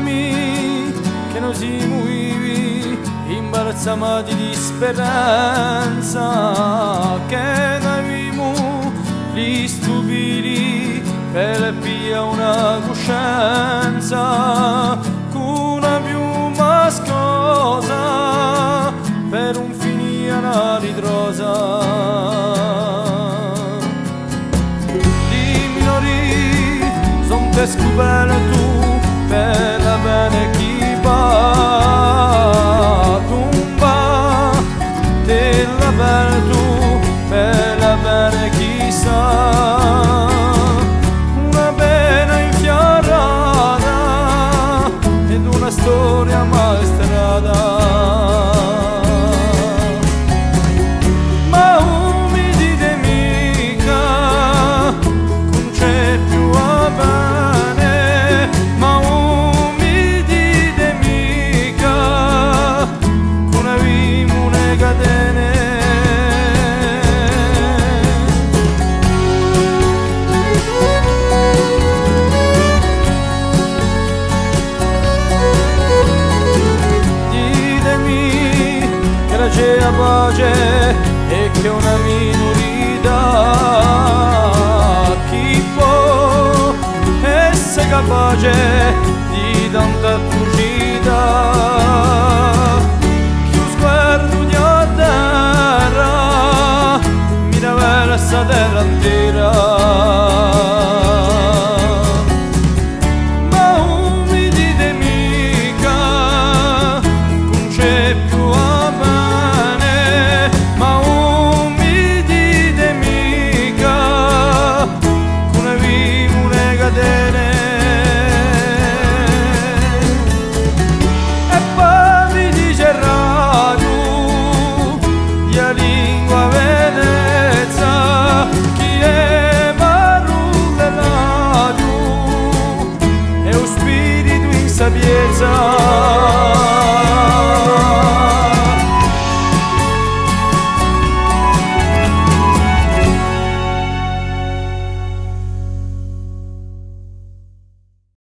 dimmi che noi siamo vivi, imbarazzati di speranza, che noi viviamo gli stupidi per pia una coscienza, con una piuma scosa per un finire una ritrosa. Te scopre tu per la bene chi va, tumba te la bene tu per la bene chi sa, una pena infiorata ed una storia maestrata. C'è la pace e che una minorità chi può essere capace di tanta